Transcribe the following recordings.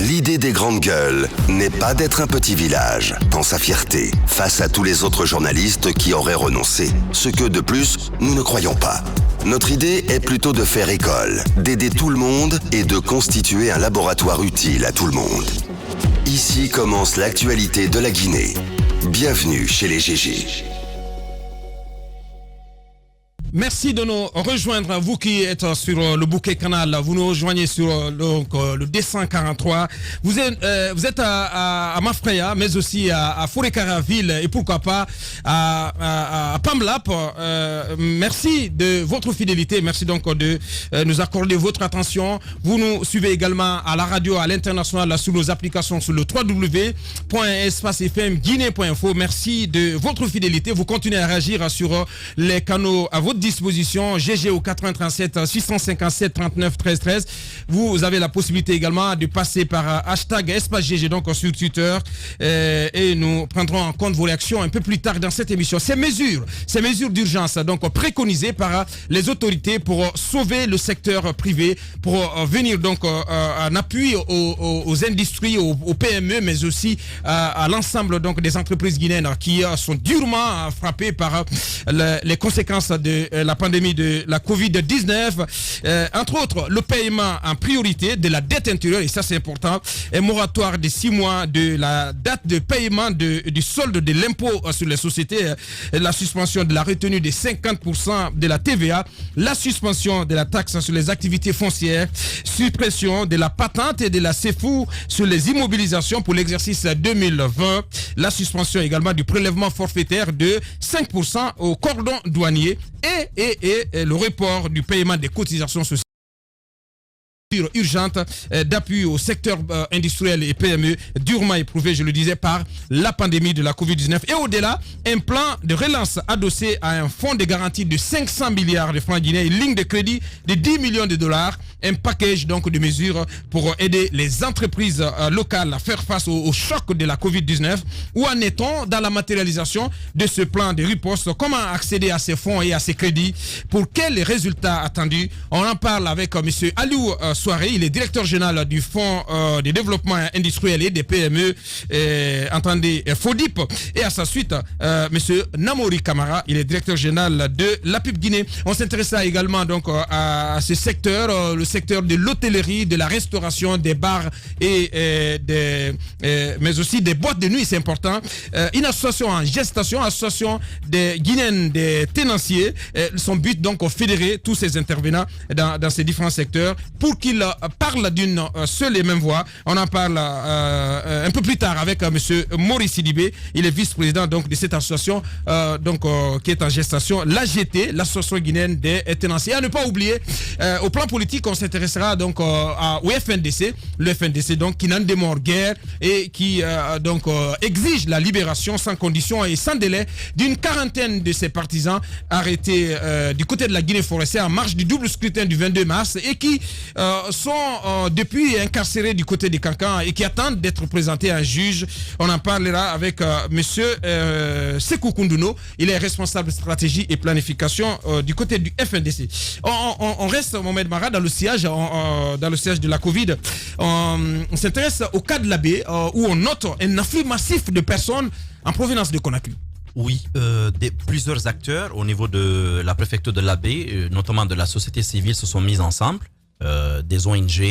L'idée des grandes gueules n'est pas d'être un petit village, dans sa fierté, face à tous les autres journalistes qui auraient renoncé. Ce que, de plus, nous ne croyons pas. Notre idée est plutôt de faire école, d'aider tout le monde et de constituer un laboratoire utile à tout le monde. Ici commence l'actualité de la Guinée. Bienvenue chez les GG. Merci de nous rejoindre, vous qui êtes sur le bouquet canal, vous nous rejoignez sur le D143, vous êtes à Mafraya, mais aussi à Fouré-Caraville et pourquoi pas à Pamlap. Merci de votre fidélité, merci donc de nous accorder votre attention. Vous nous suivez également à la radio, à l'international, sur nos applications sur le www.espacefmguinée.info. Merci de votre fidélité, vous continuez à réagir sur les canaux à votre disposition, GG au 837 657 39 13 13. Vous avez la possibilité également de passer par hashtag Espace GG donc sur Twitter et nous prendrons en compte vos réactions un peu plus tard dans cette émission. Ces mesures d'urgence donc préconisées par les autorités pour sauver le secteur privé, pour venir donc en appui aux industries, aux PME, mais aussi à l'ensemble donc des entreprises guinéennes qui sont durement frappées par les conséquences de la pandémie de la Covid-19, entre autres le paiement en priorité de la dette intérieure, et ça c'est important, un moratoire de 6 mois de la date de paiement du solde de l'impôt sur les sociétés, la suspension de la retenue de 50% de la TVA, la suspension de la taxe sur les activités foncières, suppression de la patente et de la CEFU sur les immobilisations pour l'exercice 2020, la suspension également du prélèvement forfaitaire de 5% au cordon douanier et le report du paiement des cotisations sociales urgente d'appui au secteur industriel et PME durement éprouvé, je le disais, par la pandémie de la Covid-19. Et au-delà, un plan de relance adossé à un fonds de garantie de 500 milliards de francs guinéens, une ligne de crédit de 10 millions de dollars, un package donc de mesures pour aider les entreprises locales à faire face au choc de la Covid-19. Où en est-on dans la matérialisation de ce plan de riposte? Comment accéder à ces fonds et à ces crédits? Pour quels résultats attendus? On en parle avec M. Aliou Soirée, il est directeur général du Fonds de développement industriel et des PME, entendez FODIP, et à sa suite, monsieur Namori Kamara, il est directeur général de l'APIP Guinée. On s'intéressa également donc à ce secteur, le secteur de l'hôtellerie, de la restauration, des bars et mais aussi des boîtes de nuit, c'est important. Une association en gestation, association des Guinéens, des tenanciers, son but donc fédérer tous ces intervenants dans ces différents secteurs pour qu'ils parlent d'une seule et même voix. On en parle un peu plus tard avec monsieur Maurice Sidibé. Il est vice-président donc de cette association qui est en gestation, l'AGT, l'association guinéenne des tenanciers. À ne pas oublier, au plan politique, on s'intéressera donc au FNDC, le FNDC donc qui n'en démord guère et qui exige la libération sans condition et sans délai d'une quarantaine de ses partisans arrêtés du côté de la Guinée forestière en marge du double scrutin du 22 mars et qui sont depuis incarcérés du côté des Cancans et qui attendent d'être présentés à un juge. On en parlera avec monsieur Sekou Koundouno. Il est responsable stratégie et planification du côté du FNDC. On reste, Mohamed Mara, dans le siège de la Covid. On s'intéresse au cas de l'Abbé où on note un afflux massif de personnes en provenance de Conakry. Oui, plusieurs acteurs au niveau de la préfecture de l'Abbé, notamment de la société civile, se sont mis ensemble. Des ONG,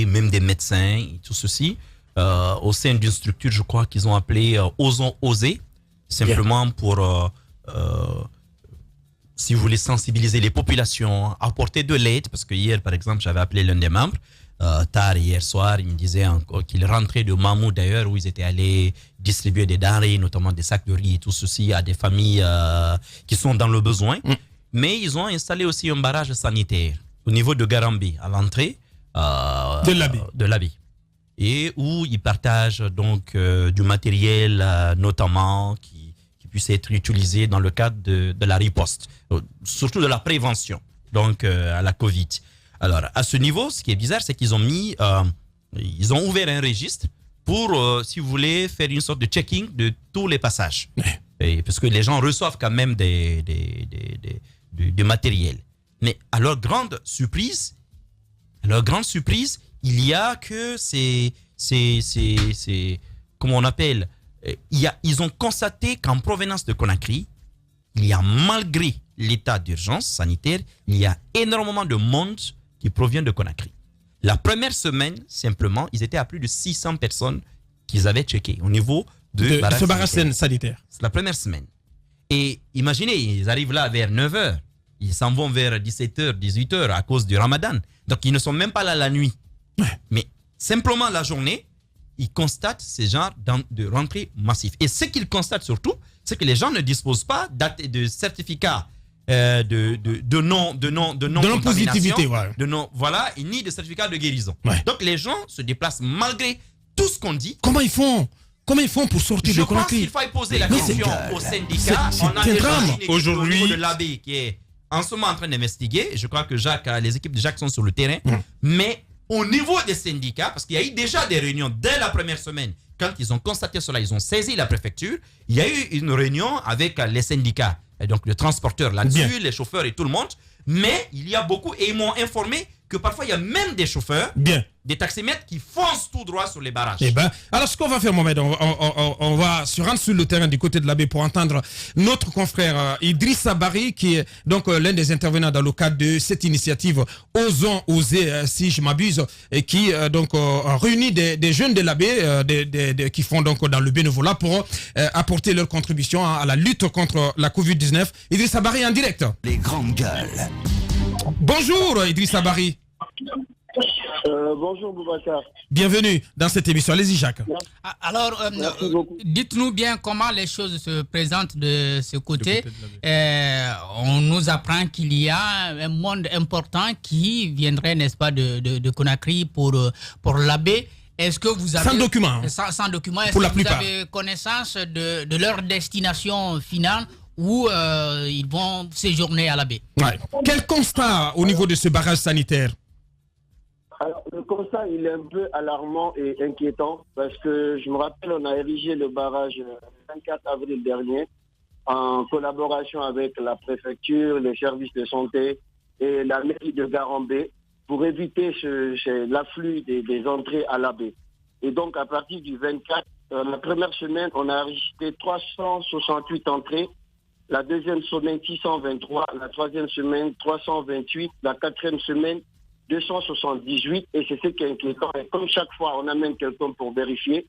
même des médecins, et tout ceci, au sein d'une structure, je crois qu'ils ont appelé Osons Oser, simplement pour, si vous voulez, sensibiliser les populations, apporter de l'aide, parce que hier, par exemple, j'avais appelé l'un des membres, tard hier soir, il me disait encore qu'il rentrait de Mamou d'ailleurs, où ils étaient allés distribuer des denrées, notamment des sacs de riz et tout ceci, à des familles qui sont dans le besoin, mais ils ont installé aussi un barrage sanitaire au niveau de Garambi, à l'entrée de l'Abbé. Et où ils partagent donc du matériel, notamment, qui puisse être utilisé dans le cadre de la riposte, surtout de la prévention, donc à la Covid. Alors, à ce niveau, ce qui est bizarre, c'est qu'ils ont ils ont ouvert un registre pour, si vous voulez, faire une sorte de checking de tous les passages. Et parce que les gens reçoivent quand même du matériel. Mais à leur grande surprise, il y a que ces comment on appelle, ils ont constaté qu'en provenance de Conakry, il y a, malgré l'état d'urgence sanitaire, il y a énormément de monde qui provient de Conakry. La première semaine, simplement, ils étaient à plus de 600 personnes qu'ils avaient checkées au niveau de ce barrage sanitaire. C'est la première semaine. Et imaginez, ils arrivent là vers 9h. Ils s'en vont vers 17h, 18h à cause du Ramadan. Donc, ils ne sont même pas là la nuit. Mais simplement la journée, ils constatent ce genre de rentrée massive. Et ce qu'ils constatent surtout, c'est que les gens ne disposent pas de certificat de non-positivité, voilà, et ni de certificat de guérison. Donc, les gens se déplacent malgré tout ce qu'on dit. Comment ils font pour sortir de Conakry? Je pense qu'il faut poser la question aux syndicats. On a déjà une équipe aujourd'hui au niveau de l'AB qui est en ce moment en train d'investiguer. Je crois que les équipes de Jacques sont sur le terrain. Mais au niveau des syndicats, parce qu'il y a eu déjà des réunions dès la première semaine, quand ils ont constaté cela, ils ont saisi la préfecture. Il y a eu une réunion avec les syndicats, et donc les transporteurs là-dessus, les chauffeurs et tout le monde. Mais il y a beaucoup, et ils m'ont informé que parfois il y a même des chauffeurs, des taximètres qui foncent tout droit sur les barrages. Alors ce qu'on va faire, Mohamed, on va se rendre sur le terrain du côté de l'AB pour entendre notre confrère Idrissa Barry, qui est donc l'un des intervenants dans le cadre de cette initiative Osons Oser, si je m'abuse, et qui donc réunit des jeunes de l'AB qui font donc dans le bénévolat pour apporter leur contribution à la lutte contre la Covid-19. Idrissa Barry en direct. Les grandes gueules. Bonjour Idrissa Barry. Bonjour Boubacar. Bienvenue dans cette émission. Allez-y Jacques. Alors, dites-nous bien comment les choses se présentent de ce côté. On nous apprend qu'il y a un monde important qui viendrait, n'est-ce pas, de Conakry pour l'AB. Est-ce que vous avez... Sans document. Sans document. Est-ce pour la que plupart. Vous avez connaissance de leur destination finale où ils vont séjourner à l'AB? Quel constat au niveau de ce barrage sanitaire? Alors, le constat, il est un peu alarmant et inquiétant parce que je me rappelle, on a érigé le barrage le 24 avril dernier en collaboration avec la préfecture, les services de santé et la mairie de Garambé pour éviter l'afflux des entrées à l'AB. Et donc, à partir du 24, la première semaine, on a enregistré 368 entrées. La deuxième semaine, 623. La troisième semaine, 328. La quatrième semaine, 278. Et c'est ce qui est inquiétant. Et comme chaque fois, on amène quelqu'un pour vérifier.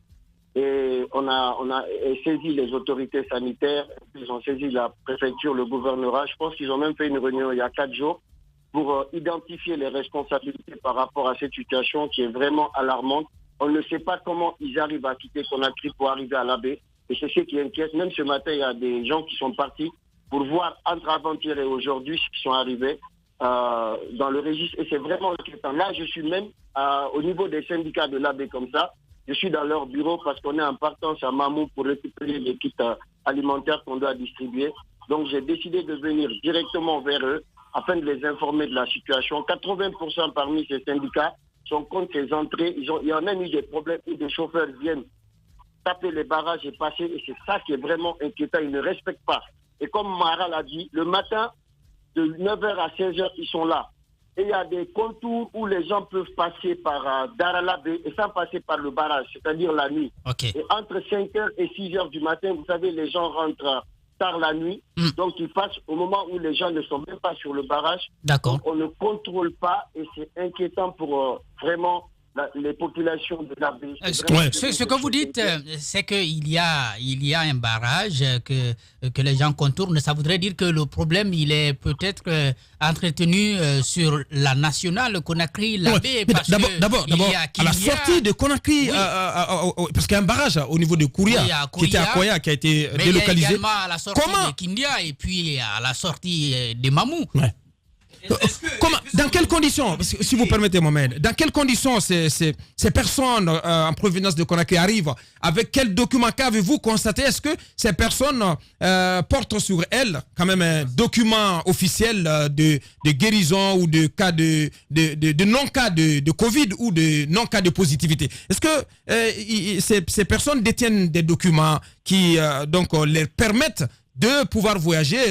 Et on a saisi les autorités sanitaires. Ils ont saisi la préfecture, le gouvernorat. Je pense qu'ils ont même fait une réunion il y a 4 jours pour identifier les responsabilités par rapport à cette situation qui est vraiment alarmante. On ne sait pas comment ils arrivent à quitter Conakry pour arriver à l'AB. Et c'est ce qui inquiète. Même ce matin, il y a des gens qui sont partis pour voir entre avant-hier et aujourd'hui ce qui sont arrivés dans le registre. Et c'est vraiment inquiétant. Là, je suis même au niveau des syndicats de l'AB comme ça. Je suis dans leur bureau parce qu'on est en partance à Mamou pour récupérer les kits alimentaires qu'on doit distribuer. Donc, j'ai décidé de venir directement vers eux afin de les informer de la situation. 80% parmi ces syndicats sont contre ces entrées. Il y en a eu des problèmes où des chauffeurs viennent taper les barrages et passer. Et c'est ça qui est vraiment inquiétant. Ils ne respectent pas. Et comme Mara l'a dit, le matin, de 9h à 16h, ils sont là. Et il y a des contours où les gens peuvent passer par Daralabé et sans passer par le barrage, c'est-à-dire la nuit. Et entre 5h et 6h du matin, vous savez, les gens rentrent tard la nuit. Donc, ils passent au moment où les gens ne sont même pas sur le barrage. D'accord. On ne contrôle pas et c'est inquiétant pour vraiment les populations de l'AB. Ce que vous dites, c'est qu'il y a un barrage que les gens contournent. Ça voudrait dire que le problème, il est peut-être entretenu sur la nationale Conakry, l'AB. D'abord, à la sortie de Conakry, parce qu'il y a un barrage au niveau de Kouria, qui était à Koya, qui a été délocalisé. Mais il y a également à la sortie de Kindia et puis à la sortie de Mamou. Dans quelles conditions, si vous permettez Mohamed, dans quelles conditions ces personnes en provenance de Conakry arrivent? Avec quels documents qu'avez-vous constaté? Est-ce que ces personnes portent sur elles quand même un document officiel de guérison ou de cas de non-cas de Covid ou de non-cas de positivité? Est-ce que ces personnes détiennent des documents qui donc leur permettent de pouvoir voyager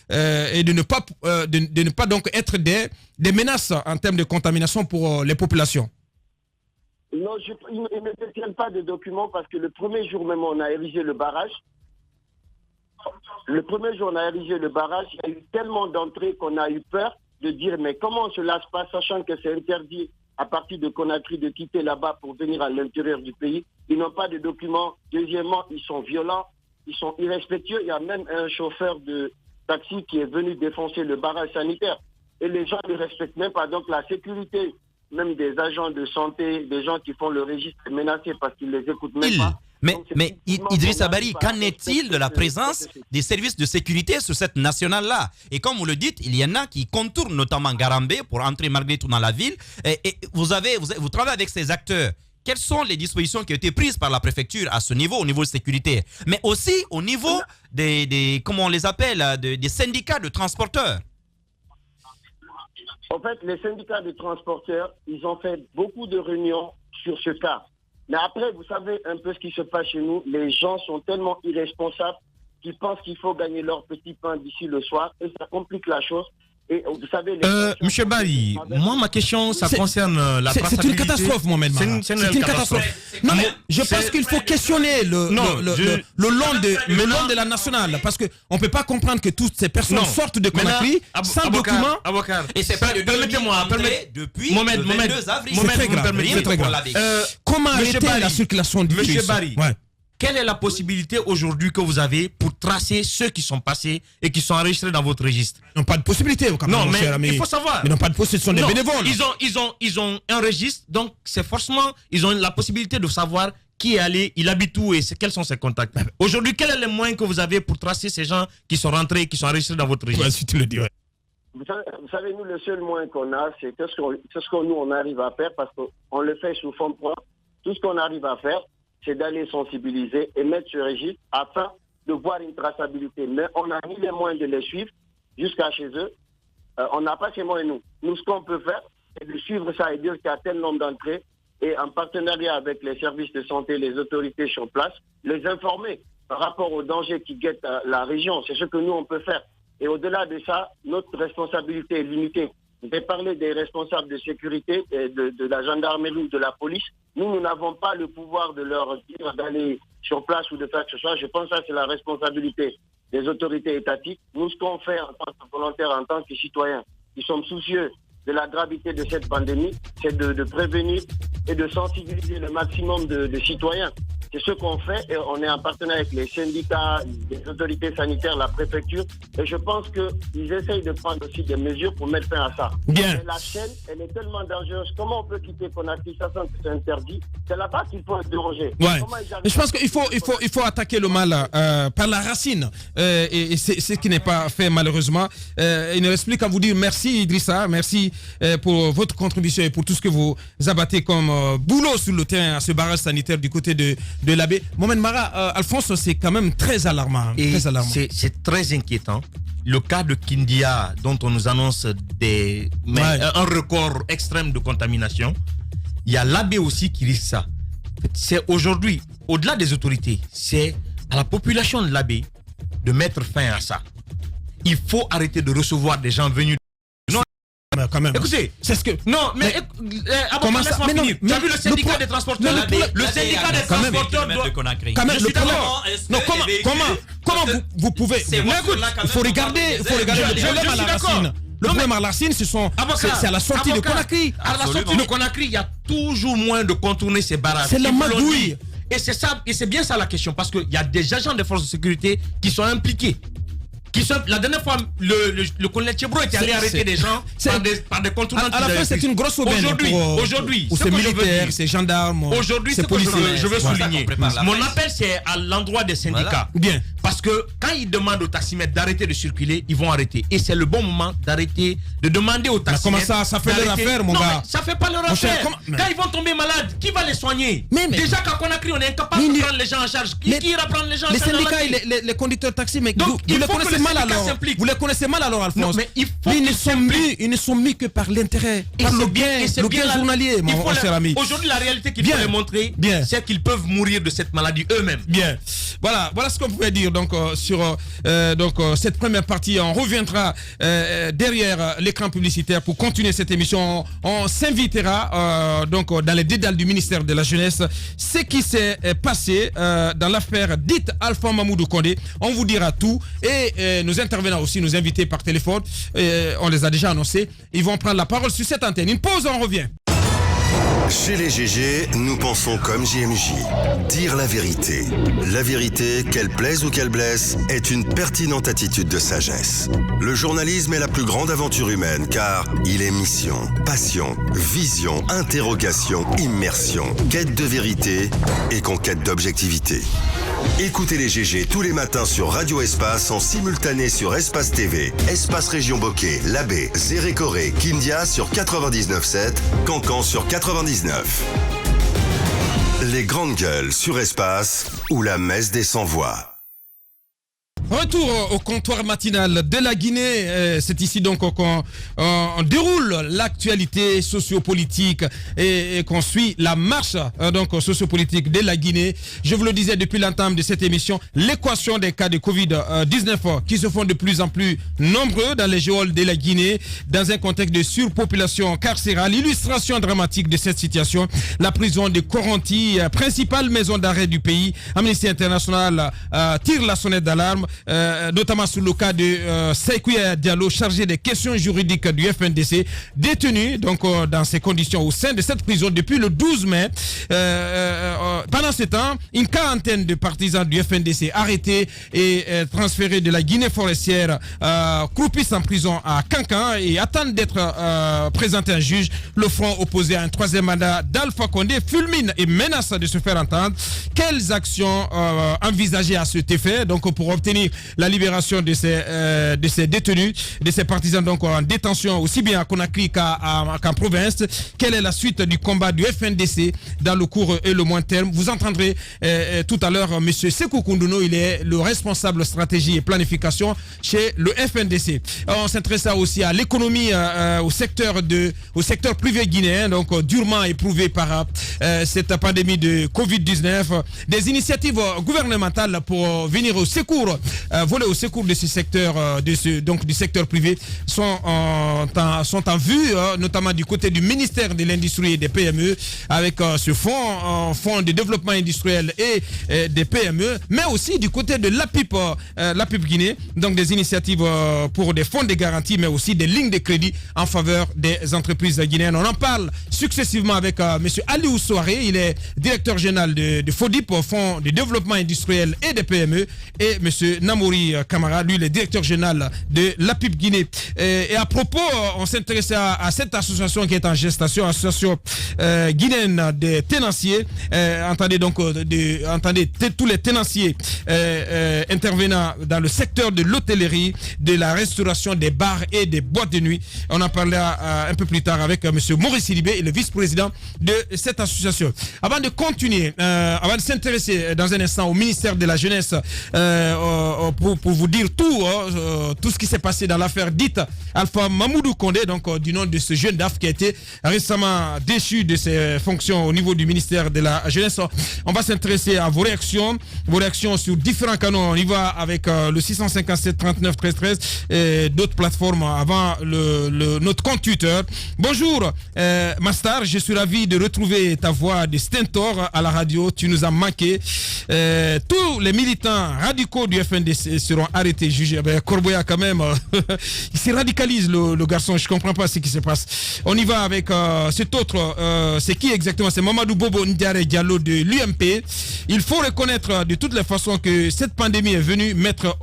et de ne pas donc être des menaces en termes de contamination pour les populations? Non, ils ne détiennent pas de documents parce que le premier jour même, on a érigé le barrage. Le premier jour, on a érigé le barrage. Il y a eu tellement d'entrées qu'on a eu peur de dire mais comment cela se passe, sachant que c'est interdit à partir de Conakry de quitter là-bas pour venir à l'intérieur du pays. Ils n'ont pas de documents. Deuxièmement, ils sont violents, ils sont irrespectueux. Il y a même un chauffeur de taxi qui est venu défoncer le barrage sanitaire. Et les gens ne respectent même pas. Donc la sécurité, même des agents de santé, des gens qui font le registre est menacée parce qu'ils ne les écoutent même pas. Mais Idrissa Bari, qu'en est-il de la présence des services de sécurité sur cette nationale-là? Et comme vous le dites, il y en a qui contournent notamment Garambé pour entrer malgré tout dans la ville. Et vous travaillez avec ces acteurs. Quelles sont les dispositions qui ont été prises par la préfecture à ce niveau, au niveau de sécurité, mais aussi au niveau des comment on les appelle, des syndicats de transporteurs? En fait, les syndicats de transporteurs, ils ont fait beaucoup de réunions sur ce cas. Mais après, vous savez un peu ce qui se passe chez nous. Les gens sont tellement irresponsables qu'ils pensent qu'il faut gagner leur petit pain d'ici le soir et ça complique la chose. Et vous savez, Monsieur Bari, moi ma question ça concerne la traçabilité. C'est une catastrophe, Mohamed Mara. C'est une catastrophe. Non mais je pense qu'il faut questionner le long de la nationale parce que on peut pas comprendre que toutes ces personnes sortent de Conakry sans document. Et c'est pas de permettez-moi depuis Mohamed, le 22 avril. C'est très grave. Comment arrêter la circulation du Monsieur Bari, quelle est la possibilité aujourd'hui que vous avez pour tracer ceux qui sont passés et qui sont enregistrés dans votre registre? Ils n'ont pas de possibilité. Non, mais il faut savoir. Ils n'ont pas de possibilité, ce sont des bénévoles. Ils ont un registre, donc c'est forcément, ils ont la possibilité de savoir qui est allé, il habite où et quels sont ses contacts. Aujourd'hui, quel est le moyen que vous avez pour tracer ces gens qui sont rentrés, qui sont enregistrés dans votre registre? Si tu le dis, Vous savez, nous, le seul moyen qu'on a, c'est ce que nous, on arrive à faire parce qu'on le fait sous forme propre. Tout ce qu'on arrive à faire, c'est d'aller sensibiliser et mettre ce registre afin de voir une traçabilité. Mais on n'a ni les moyens de les suivre jusqu'à chez eux. On n'a pas ces moyens, nous. Nous, ce qu'on peut faire, c'est de suivre ça et dire qu'il y a tel nombre d'entrées et en partenariat avec les services de santé, les autorités sur place, les informer par rapport aux dangers qui guettent la région. C'est ce que nous, on peut faire. Et au-delà de ça, notre responsabilité est limitée. Je vais parler des responsables de sécurité, de la gendarmerie ou de la police. Nous n'avons pas le pouvoir de leur dire d'aller sur place ou de faire ce soit. Je pense que ça, c'est la responsabilité des autorités étatiques. Nous, ce qu'on fait en tant que volontaires, en tant que citoyens, qui sommes soucieux de la gravité de cette pandémie, c'est de prévenir et de sensibiliser le maximum de citoyens. C'est ce qu'on fait et on est en partenariat avec les syndicats, les autorités sanitaires, la préfecture. Et je pense qu'ils essayent de prendre aussi des mesures pour mettre fin à ça. Bien. Mais la chaîne, elle est tellement dangereuse. Comment on peut quitter Conakry, sachant que c'est interdit? C'est là-bas qu'il faut se déroger. Ouais. Je pense qu'il faut attaquer le mal par la racine. Et c'est ce qui n'est pas fait malheureusement. Il ne reste plus qu'à vous dire merci Idrissa, merci pour votre contribution et pour tout ce que vous abattez comme boulot sur le terrain à ce barrage sanitaire du côté de l'abbé. Mohamed Mara, Alphonse, c'est quand même très alarmant. C'est très inquiétant. Le cas de Kindia, dont on nous annonce un record extrême de contamination, il y a l'abbé aussi qui risque ça. C'est aujourd'hui, au-delà des autorités, c'est à la population de l'abbé de mettre fin à ça. Il faut arrêter de recevoir des gens venus. Quand même. Écoutez, c'est ce que. Non, mais comment ça? Mais non, tu as vu le syndicat des transporteurs? Le syndicat des transporteurs de Conakry. Quand même, le problème. Non, comment vous pouvez. Écoute, il faut regarder le problème à la racine. Le problème à la racine, c'est à la sortie de Conakry. À la sortie de Conakry, il y a toujours moins de contourner ces barrages. C'est la magouille. Et c'est ça, et c'est bien ça la question, parce qu'il y a des agents des forces de sécurité qui sont impliqués. La dernière fois, le colonel Chebro était allé arrêter des gens par des contournants. À la fin, c'est une grosse aubaine. Aujourd'hui, c'est militaire, c'est gendarme. Aujourd'hui, c'est policier. Je veux souligner. Mon appel, c'est à l'endroit des syndicats. Bien. Parce que quand ils demandent aux taximètres d'arrêter de circuler, ils vont arrêter. Et c'est le bon moment d'arrêter, de demander aux taximètres. Comment ça fait leur affaire, mon gars? Ça fait pas leur affaire. Quand ils vont tomber malades, qui va les soigner? Déjà qu'à Conakry, on est incapable de prendre les gens en charge. Qui ira prendre les gens en charge? Les syndicats et les conducteurs de taxi, mais vous les connaissez mal alors. Vous les connaissez mal alors, Alphonse. Ils ne sont mis que par l'intérêt, par le gain journalier, mon cher ami. Aujourd'hui, la réalité qu'il faut les montrer, c'est qu'ils peuvent mourir de cette maladie eux-mêmes. Bien. Voilà ce qu'on pouvait dire donc sur cette première partie. On reviendra derrière l'écran publicitaire pour continuer cette émission. On s'invitera donc dans les dédales du ministère de la Jeunesse. Ce qui s'est passé dans l'affaire dite Alpha Mamoudou Condé. On vous dira tout et nos intervenants aussi, nos invités par téléphone, on les a déjà annoncés. Ils vont prendre la parole sur cette antenne. Une pause, on revient. Chez les GG, nous pensons comme JMJ. Dire la vérité. La vérité, qu'elle plaise ou qu'elle blesse, est une pertinente attitude de sagesse. Le journalisme est la plus grande aventure humaine car il est mission, passion, vision, interrogation, immersion, quête de vérité et conquête d'objectivité. Écoutez les GG tous les matins sur Radio Espace en simultané sur Espace TV, Espace Région Bokeh, Labé, Zérékoré, Kindia sur 99.7, Cancan sur 99. Les grandes gueules sur Espace ou la messe des sans-voix. Retour au comptoir matinal de la Guinée. C'est ici donc qu'on déroule l'actualité sociopolitique et qu'on suit la marche donc sociopolitique de la Guinée. Je vous le disais depuis l'entame de cette émission, l'équation des cas de Covid-19 qui se font de plus en plus nombreux dans les geôles de la Guinée dans un contexte de surpopulation carcérale. Illustration dramatique de cette situation, la prison de Koronti, principale maison d'arrêt du pays. Amnesty International tire la sonnette d'alarme. Notamment sur le cas de Seykouya Diallo, chargé des questions juridiques du FNDC, détenu donc dans ces conditions au sein de cette prison depuis le 12 mai. Pendant ce temps, une quarantaine de partisans du FNDC arrêtés et transférés de la Guinée forestière croupissent en prison à Cancan et attendent d'être présentés à un juge. Le front opposé à un troisième mandat d'Alpha Condé fulmine et menace de se faire entendre. Quelles actions envisagées à cet effet donc pour obtenir la libération de ces détenus, de ces partisans donc en détention aussi bien à Conakry qu'en province? Quelle est la suite du combat du FNDC dans le court et le moyen terme? Vous entendrez tout à l'heure M. Sékou Koundouno, il est le responsable stratégie et planification chez le FNDC. On s'intéressa aussi à l'économie, au secteur privé guinéen, donc durement éprouvé par cette pandémie de Covid-19. Des initiatives gouvernementales pour venir au secours, voler au secours de ce secteur, donc du secteur privé, sont en vue, notamment du côté du ministère de l'Industrie et des PME, avec ce fonds de développement industriel et des PME, mais aussi du côté de l'APIP Guinée, donc des initiatives pour des fonds de garantie, mais aussi des lignes de crédit en faveur des entreprises guinéennes. On en parle successivement avec M. Aliou Souaré, il est directeur général de FODIP, Fonds de développement industriel et des PME, et M. Namouri Kamara, lui le directeur général de l'APIP Guinée. Et à propos, on s'intéressait à cette association qui est en gestation, association guinéenne des tenanciers. Entendez tous les tenanciers intervenant dans le secteur de l'hôtellerie, de la restauration, des bars et des boîtes de nuit. On en parlera un peu plus tard avec M. Maurice Sidibé, le vice-président de cette association. Avant de continuer, avant de s'intéresser dans un instant au ministère de la Jeunesse, pour vous dire tout ce qui s'est passé dans l'affaire dite Alpha Mamoudou Condé, donc du nom de ce jeune DAF qui a été récemment déchu de ses fonctions au niveau du ministère de la Jeunesse. On va s'intéresser à vos réactions sur différents canaux. On y va avec le 657 39 13 13 et d'autres plateformes avant notre compte Twitter. Bonjour Mastar, je suis ravi de retrouver ta voix de Stentor à la radio. Tu nous as manqué. Tous les militants radicaux du FNDC seront arrêtés, jugés. Corboya quand même, il se radicalise le garçon, je comprends pas ce qui se passe. On y va avec cet autre, c'est qui exactement? C'est Mamadou Bobo Ndiare Diallo de l'UMP. Il faut reconnaître de toutes les façons que cette pandémie est venue mettre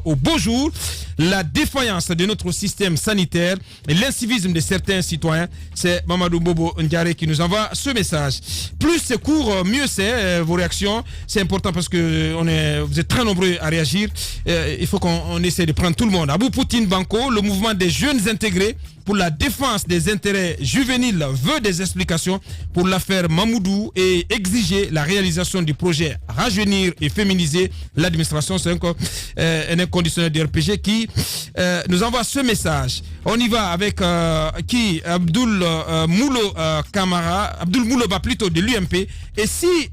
au beau jour la défaillance de notre système sanitaire et l'incivisme de certains citoyens. C'est Mamadou Bobo Ndiare qui nous envoie ce message. Plus c'est court, mieux c'est. Vos réactions, c'est important parce que vous êtes très nombreux à réagir. Il faut qu'on essaie de prendre tout le monde. Abou Poutine Banco, le mouvement des jeunes intégrés pour la défense des intérêts juvéniles veut des explications pour l'affaire Mamoudou et exiger la réalisation du procès projet Rajeunir et féminiser l'administration. C'est un inconditionnel du RPG qui nous envoie ce message. On y va avec Abdoul Mouloba plutôt de l'UMP. Et si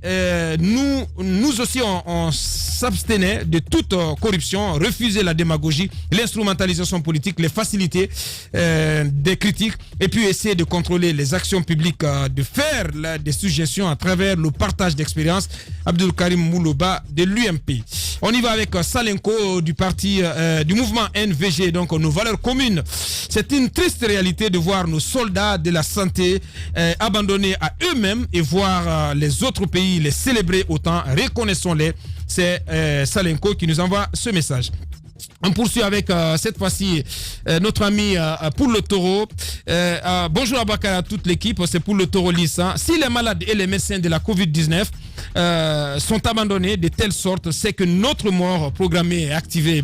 nous aussi on s'abstenait de toute corruption, refuser la démagogie, l'instrumentalisation politique, les facilités des critiques, et puis essayer de contrôler les actions publiques, de faire des suggestions à travers le partage d'expérience. Abdoul Karim Mouloba de l'UMP. On y va avec Salenko du parti du mouvement NVG, donc nos valeurs communes. C'est une triste réalité de voir nos soldats de la santé abandonnés à eux-mêmes et voir les autres pays les célébrer autant. Reconnaissons-les. C'est Salenko qui nous envoie ce message. On poursuit avec cette fois-ci notre ami Pour le Taureau. Bonjour à toute l'équipe, c'est Pour le Taureau Lissa. Si les malades et les médecins de la Covid-19 sont abandonnés de telle sorte, c'est que notre mort programmée est activée.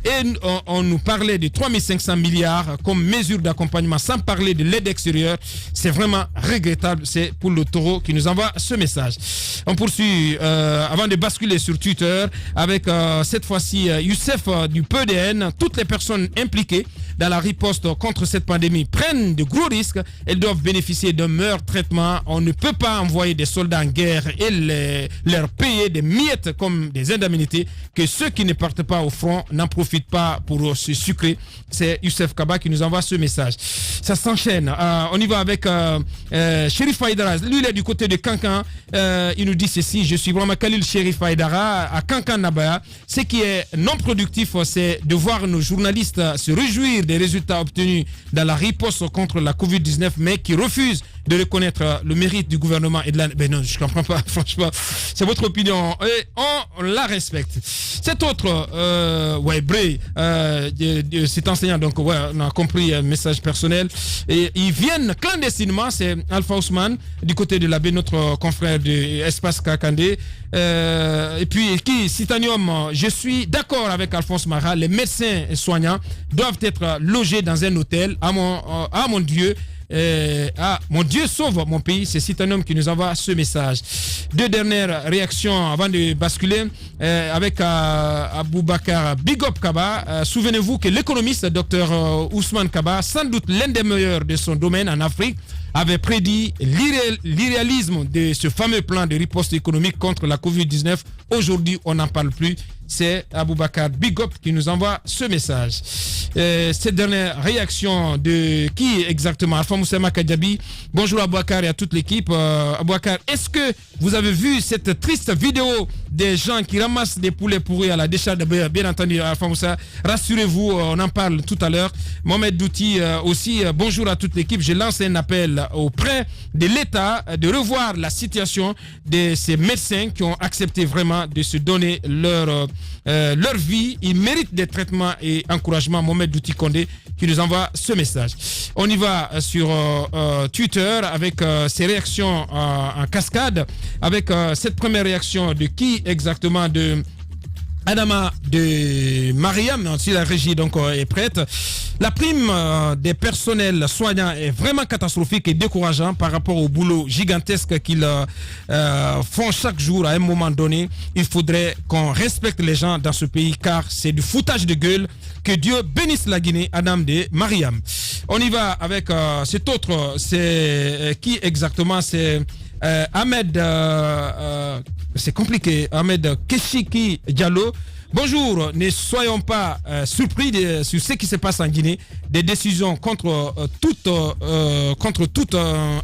Et on nous parlait de 3500 milliards comme mesure d'accompagnement sans parler de l'aide extérieure. C'est vraiment regrettable. C'est Pour le Taureau qui nous envoie ce message. On poursuit avant de basculer sur Twitter avec cette fois-ci Youssef du PEDN. Toutes les personnes impliquées dans la riposte contre cette pandémie prennent de gros risques. Elles doivent bénéficier d'un meilleur traitement. On ne peut pas envoyer des soldats en guerre et leur payer des miettes comme des indemnités, que ceux qui ne partent pas au front n'en profitent pas pour se sucrer. C'est Youssef Kaba qui nous envoie ce message. Ça s'enchaîne. On y va avec Chérif Haïdara. Lui, il est du côté de Kankan. Il nous dit ceci: je suis vraiment Khalil Chérif Haïdara à Kankan Nabaya. Ce qui est non productif, c'est de voir nos journalistes se réjouir des résultats obtenus dans la riposte contre la Covid-19, mais qui refusent de reconnaître le mérite du gouvernement et de la... Ben non, je comprends pas, franchement. C'est votre opinion et on la respecte. Cet autre, Bray, cet enseignant, donc on a compris un message personnel. Et ils viennent clandestinement, c'est Alpha Ousmane, du côté de l'abbé, notre confrère de Espace Kakandé. Et puis, Citanium, je suis d'accord avec Alphonse Mara, les médecins et soignants doivent être logés dans un hôtel. Mon Dieu. Mon Dieu sauve mon pays. C'est Citanium qui nous envoie ce message. Deux dernières réactions avant de basculer avec Aboubakar Big Up Kaba. Souvenez-vous que l'économiste Dr Ousmane Kaba, sans doute l'un des meilleurs de son domaine en Afrique, avait prédit l'irréalisme de ce fameux plan de riposte économique contre la Covid-19. Aujourd'hui, on n'en parle plus. C'est Aboubakar Big Up qui nous envoie ce message. Cette dernière réaction de qui exactement? Alpha Moussa Makadjabi. Bonjour Aboubakar et à toute l'équipe. Aboubakar, est-ce que vous avez vu cette triste vidéo des gens qui ramassent des poulets pourris à la décharge? Bien entendu, Alpha Moussa, rassurez-vous, on en parle tout à l'heure. Mohamed Douti aussi, bonjour à toute l'équipe. Je lance un appel auprès de l'État de revoir la situation de ces médecins qui ont accepté vraiment de se donner leur vie. Ils méritent des traitements et encouragements. Mohamed Douti Kondé qui nous envoie ce message. On y va sur Twitter avec ces réactions en cascade, avec cette première réaction de qui exactement? De Adama de Mariam, si la régie donc est prête. La prime des personnels soignants est vraiment catastrophique et décourageant par rapport au boulot gigantesque qu'ils font chaque jour. À un moment donné, il faudrait qu'on respecte les gens dans ce pays car c'est du foutage de gueule. Que Dieu bénisse la Guinée. Adam de Mariam. On y va avec cet autre. C'est qui exactement? C'est Ahmed, c'est compliqué, Ahmed Keshiki Diallo. Bonjour, ne soyons pas surpris sur ce qui se passe en Guinée. Des décisions contre toute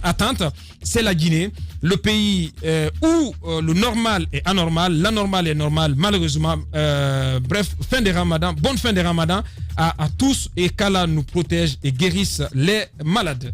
attente. C'est la Guinée, le pays où le normal est anormal, l'anormal est normal, malheureusement. Bref, fin de Ramadan, bonne fin de Ramadan à tous et qu'Allah nous protège et guérisse les malades.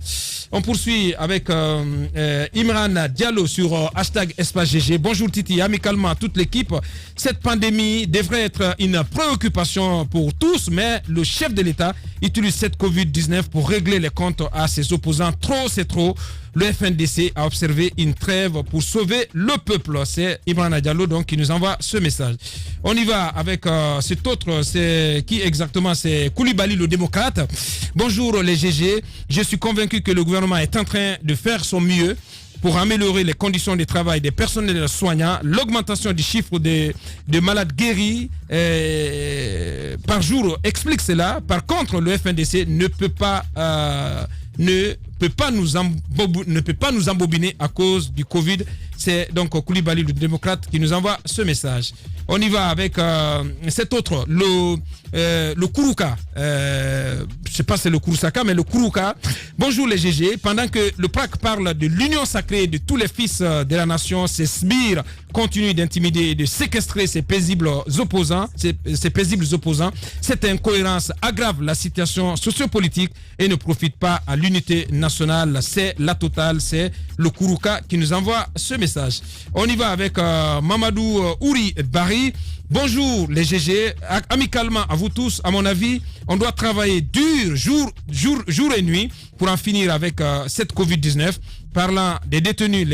On poursuit avec Imran Diallo sur hashtag Espace GG. Bonjour Titi, amicalement à toute l'équipe. Cette pandémie devrait être une préoccupation pour tous, mais le chef de l'État utilise cette Covid-19 pour régler les comptes à ses opposants. Trop, c'est trop. Le FNDC a observé une trêve pour sauver le peuple. C'est Imran Diallo donc qui nous envoie ce message. On y va avec cet autre, c'est qui exactement? C'est Koulibaly le démocrate. Bonjour les GG, je suis convaincu que le gouvernement est en train de faire son mieux pour améliorer les conditions de travail des personnels soignants, l'augmentation du chiffre de malades guéris par jour explique cela. Par contre, le FNDC ne peut pas nous embobiner à cause du Covid. C'est donc Koulibaly, le démocrate, qui nous envoie ce message. On y va avec cet autre, le Kourouka. Je ne sais pas si c'est le Kouroussaka, mais le Kourouka. Bonjour les GG. Pendant que le PRAC parle de l'union sacrée de tous les fils de la nation, ces sbires continuent d'intimider et de séquestrer ces paisibles opposants. Cette incohérence aggrave la situation sociopolitique et ne profite pas à l'unité nationale. C'est la totale. C'est le Kourouka qui nous envoie ce message. On y va avec Mamadou Ouri Barry. Bonjour les GG, amicalement à vous tous. À mon avis, on doit travailler dur, jour et nuit pour en finir avec cette Covid-19. Parlant des détenus,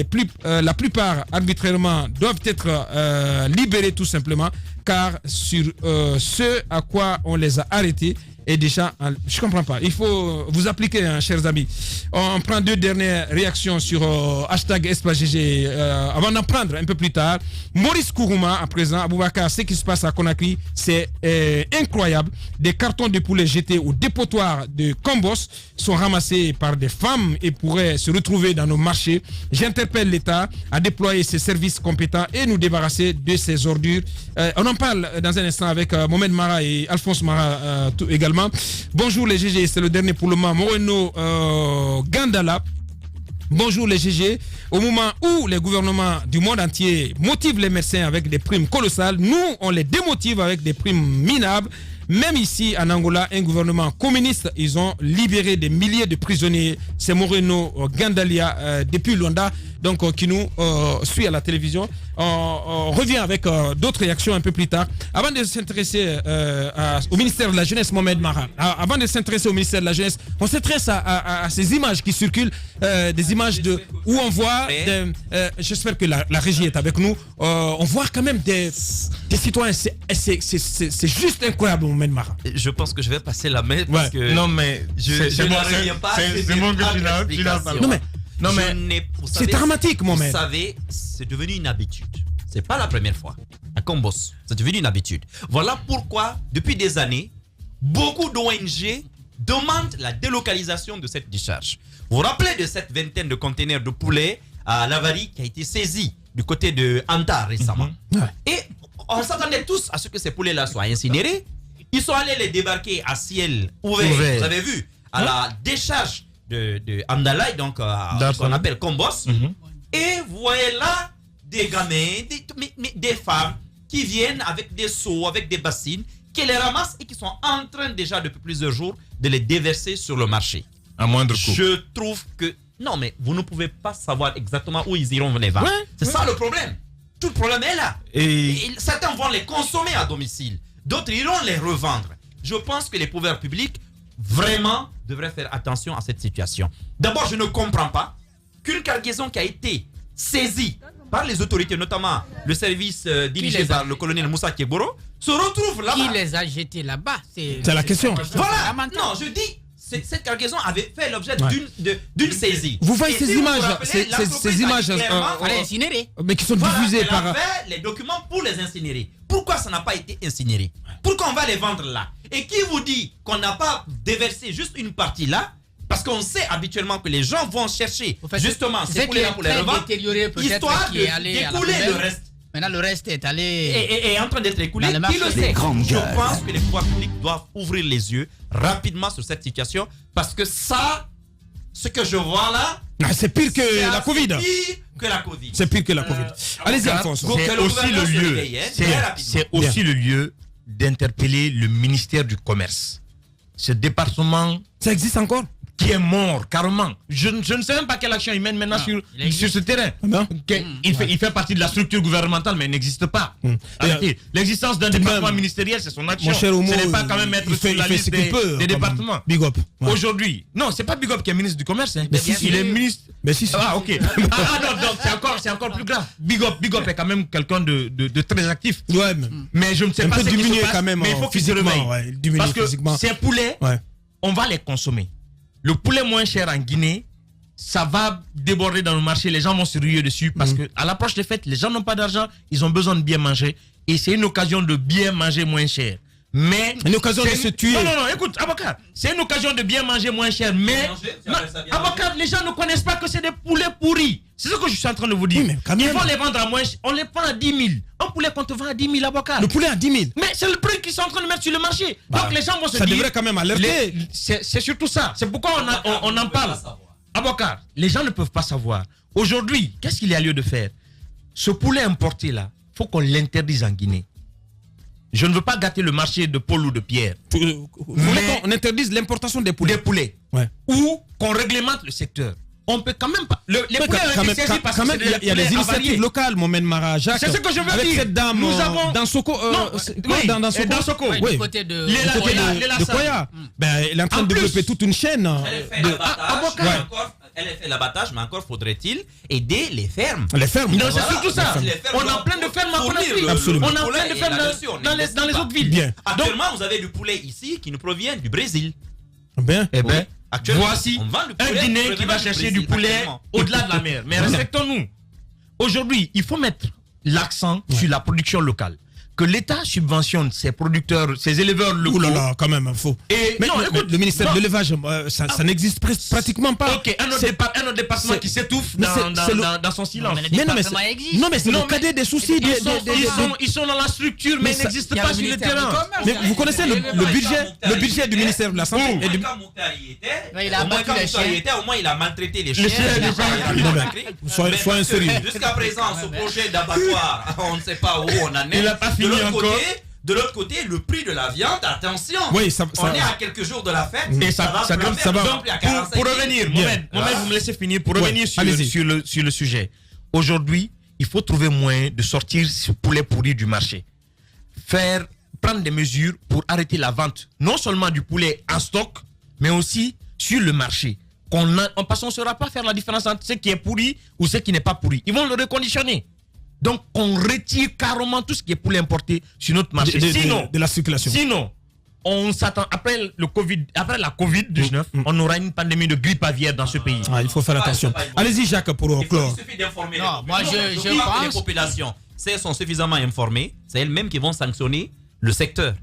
la plupart arbitrairement doivent être libérés tout simplement, car sur ce à quoi on les a arrêtés est déjà... Je ne comprends pas. Il faut vous appliquer, hein, chers amis. On prend 2 dernières réactions sur hashtag #EspaceGG avant d'en prendre un peu plus tard. Maurice Kourouma, à présent, Aboubakar, ce qui se passe à Conakry, c'est incroyable. Des cartons de poulet jetés au dépotoir de Combos sont ramassés par des femmes et pourraient se retrouver dans nos marchés. J'interpelle l'État à déployer ses services compétents et nous débarrasser de ces ordures. On en parle dans un instant avec Mohamed Mara et Alphonse Mara également. Bonjour les GG, c'est le dernier pour le moment. Moreno Gandala. Bonjour les GG. Au moment où les gouvernements du monde entier motivent les médecins avec des primes colossales, nous, on les démotive avec des primes minables. Même ici, en Angola, un gouvernement communiste, ils ont libéré des milliers de prisonniers. C'est Moreno Gandalia depuis Luanda, donc qui nous suit à la télévision. On revient avec d'autres réactions un peu plus tard. Avant de s'intéresser au ministère de la Jeunesse, Mohamed Mara, avant de s'intéresser au ministère de la Jeunesse, on s'intéresse à ces images qui circulent, des images où on voit, j'espère que la régie est avec nous, on voit quand même des citoyens, c'est juste incroyable, Mohamed Mara. Je pense que je vais passer la main parce que non mais je n'arrive pas. C'est bon que tu l'as. Non mais c'est dramatique, Mohamed. Vous savez, c'est devenu une habitude. C'est pas la première fois. À Combos, c'est devenu une habitude. Voilà pourquoi, depuis des années, beaucoup d'ONG demandent la délocalisation de cette décharge. Vous vous rappelez de cette vingtaine de containers de poulet à Lavary qui a été saisie du côté de Anta récemment. Et on s'attendait tous à ce que ces poulets-là soient incinérés. Ils sont allés les débarquer à ciel ouvert. Vous avez vu, à la décharge de Amdalaï, donc qu'on appelle Combos. Et vous voyez là des gamins, des femmes qui viennent avec des seaux, avec des bassines, qui les ramassent et qui sont en train déjà depuis plusieurs jours de les déverser sur le marché. À moindre coût. Je trouve que... Non, mais vous ne pouvez pas savoir exactement où ils iront les vendre. C'est ça le problème. Tout le problème est là. Et certains vont les consommer à domicile. D'autres iront les revendre. Je pense que les pouvoirs publics vraiment devraient faire attention à cette situation. D'abord, je ne comprends pas qu'une cargaison qui a été saisie par les autorités, notamment le service dirigé par le colonel Moussa Keboro, se retrouve là-bas. Qui les a jetés là-bas? C'est la question. Voilà. Non, je dis, cette cargaison avait fait l'objet d'une saisie. Vous voyez ces images, ces images incinérées, mais qui sont diffusées par... Elle avait les documents pour les incinérer. Pourquoi ça n'a pas été incinéré? Pourquoi on va les vendre là? Et qui vous dit qu'on n'a pas déversé juste une partie là? Parce qu'on sait habituellement que les gens vont chercher justement ces poulets-là pour les revendre, histoire de découler le reste. Maintenant, le reste est allé... Et en train d'être écoulé. Qui le sait? Je pense que les pouvoirs publics doivent ouvrir les yeux rapidement sur cette situation. Parce que ça, ce que je vois là... c'est pire que la Covid. C'est pire que la Covid. C'est pire que la Covid. Allez-y, Alphonse. C'est aussi le lieu d'interpeller le ministère du Commerce. Ce département... Ça existe encore? Qui est mort, carrément. Je ne sais même pas quelle action il mène maintenant sur ce terrain. Il fait partie de la structure gouvernementale, mais il n'existe pas. L'existence d'un département ministériel, c'est son action. Ce n'est pas quand même être sur la liste des départements. Big up. Aujourd'hui, non, c'est pas Big Up qui est ministre du Commerce. Il est ministre... Mais si. Ah, ok. Donc c'est encore plus grave. Big Up est quand même quelqu'un de très actif. Ouais, mais je ne sais pas ce qui se passe, quand même, mais il faut qu'il se réveille. Parce que ces poulets, on va les consommer. Le poulet moins cher en Guinée, ça va déborder dans le marché, les gens vont se ruer dessus parce que à l'approche des fêtes, les gens n'ont pas d'argent, ils ont besoin de bien manger et c'est une occasion de bien manger moins cher. Mais une occasion de se tuer. Non, écoute, avocat, c'est une occasion de bien manger moins cher, mais avocat, les gens ne connaissent pas que c'est des poulets pourris. C'est ce que je suis en train de vous dire. Oui, ils vont les vendre à moins cher, on les prend à 10 000. Un poulet qu'on te vend à 10 000, avocat. Le poulet à 10 000. Mais c'est le prix qu'ils sont en train de mettre sur le marché. Donc les gens vont se dire. Ça devrait quand même alerter. C'est surtout ça. C'est pourquoi on en parle. Avocat, les gens ne peuvent pas savoir. Aujourd'hui, qu'est-ce qu'il y a lieu de faire? Ce poulet importé là, il faut qu'on l'interdise en Guinée. Je ne veux pas gâter le marché de Paul ou de Pierre. Mais on interdise l'importation des poulets. Ouais. Ou qu'on réglemente le secteur. On peut quand même pas. Les poulets ont été saisis parce que il y a des initiatives locales, Mohamed Mara, Jacques. C'est ce que je veux dire. Avec cette dame, nous avons dans Soko. dans Soko. Oui, du côté de Koya. Elle est en train de développer toute une chaîne. Elle a fait l'abattage, mais encore faudrait-il aider les fermes. Les fermes. Non, c'est surtout ça. On a plein de fermes à Conakry. Absolument. On a plein de fermes dans les autres villes. Bien. Actuellement, vous avez du poulet ici qui nous provient du Brésil. Bien. Voici un Guinéen qui va chercher du poulet au-delà de la mer. Mais respectons-nous. Aujourd'hui, il faut mettre l'accent sur la production locale. Que l'État subventionne ses producteurs, ses éleveurs locaux. Ouh là là, quand même, faux. Mais non, écoute, le ministère de l'élevage, ça n'existe pratiquement pas. Ok, un autre département qui s'étouffe dans son silence. Non, mais c'est le cadet des soucis. Ils sont dans la structure, mais ils n'existent pas sur le terrain. Mais vous connaissez le budget du ministère de la Santé. Au moins, il a maltraité les chiens. Soyez sérieux. Jusqu'à présent, ce projet d'abattoir, on ne sait pas où on en est. Il n'a pas fini encore. De l'autre côté, le prix de la viande, attention. Oui, on est à quelques jours de la fête. Et ça va. Pour revenir, Mohamed, vous me laissez finir. Pour revenir sur le sujet. Aujourd'hui, il faut trouver moyen de sortir ce poulet pourri du marché. Prendre des mesures pour arrêter la vente, non seulement du poulet en stock, mais aussi sur le marché. Parce qu'on ne saura pas faire la différence entre ce qui est pourri ou ce qui n'est pas pourri. Ils vont le reconditionner. Donc, on retire carrément tout ce qui est poulet importé sur notre marché. Sinon, de la circulation. Sinon, on s'attend, après la Covid-19, on aura une pandémie de grippe aviaire dans ce pays. Il faut faire attention. Allez-y, Jacques, pour clore. Il suffit d'informer je pense les populations. Si elles sont suffisamment informées, c'est elles-mêmes qui vont sanctionner le secteur.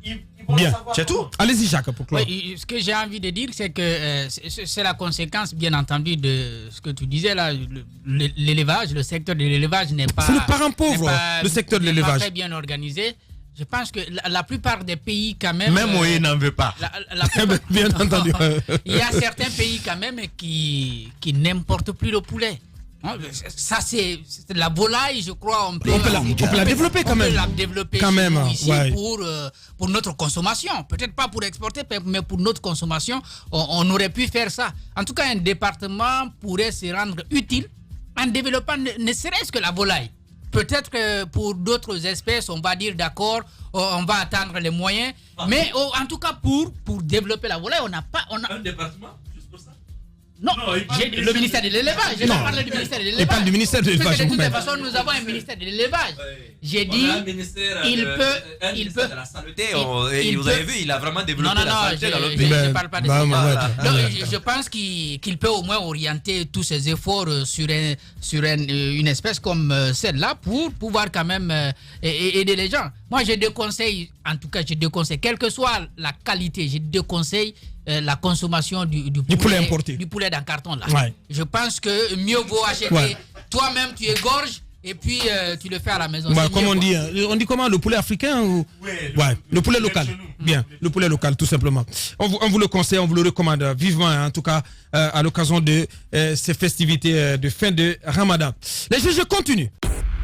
Bien, c'est tout. Allez-y, Jacques, pour clore. Oui, ce que j'ai envie de dire, c'est que c'est la conséquence, bien entendu, de ce que tu disais là. L'élevage, le secteur de l'élevage n'est pas. C'est le parent pauvre, le secteur de l'élevage. Pas très bien organisé. Je pense que la plupart des pays, quand même. Même OE n'en veut pas. Bien entendu. Il y a certains pays, quand même, qui n'importent plus le poulet. Ça, c'est la volaille, je crois. On peut la développer quand même. On peut la développer quand même, ici pour notre consommation. Peut-être pas pour exporter, mais pour notre consommation, on aurait pu faire ça. En tout cas, un département pourrait se rendre utile en développant ne serait-ce que la volaille. Peut-être que pour d'autres espèces, on va dire d'accord, on va attendre les moyens. Mais en tout cas, pour développer la volaille, on n'a pas... Un département juste pour ça? Non, le ministère de l'élevage. Je pas parlé du ministère de l'élevage. Il parle du ministère de l'élevage. De toute façon, nous avons un ministère de l'élevage. J'ai dit, il peut de la santé. Et vous avez vu, il a vraiment développé la santé dans le pays. Je ne parle pas de ça. Je pense qu'il peut au moins orienter tous ses efforts sur une espèce comme celle-là pour pouvoir quand même aider les gens. Moi, j'ai deux conseils. En tout cas, j'ai deux conseils. Quelle que soit la qualité, j'ai deux conseils. La consommation du poulet importé. Du poulet dans carton là. Ouais. Je pense que mieux vaut acheter toi-même, tu égorges et puis tu le fais à la maison. Comme on dit comment, le poulet africain ou... le poulet local. Bien, le poulet local tout simplement. On vous le conseille, on vous le recommande vivement, en tout cas à l'occasion de ces festivités de fin de Ramadan. Les juges continuent.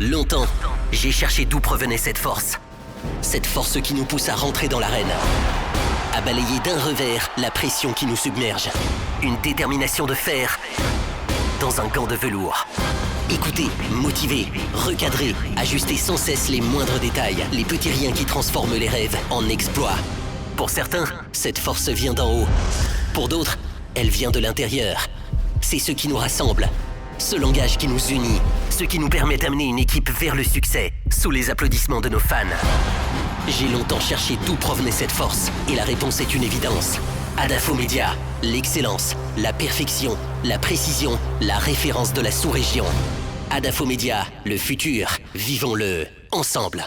Longtemps, j'ai cherché d'où provenait cette force. Cette force qui nous pousse à rentrer dans l'arène. À balayer d'un revers la pression qui nous submerge. Une détermination de fer dans un gant de velours. Écoutez, motiver, recadrer, ajuster sans cesse les moindres détails, les petits riens qui transforment les rêves en exploits. Pour certains, cette force vient d'en haut. Pour d'autres, elle vient de l'intérieur. C'est ce qui nous rassemble, ce langage qui nous unit, ce qui nous permet d'amener une équipe vers le succès, sous les applaudissements de nos fans. J'ai longtemps cherché d'où provenait cette force, et la réponse est une évidence. Adafo Média, l'excellence, la perfection, la précision, la référence de la sous-région. Adafo Média, le futur, vivons-le ensemble.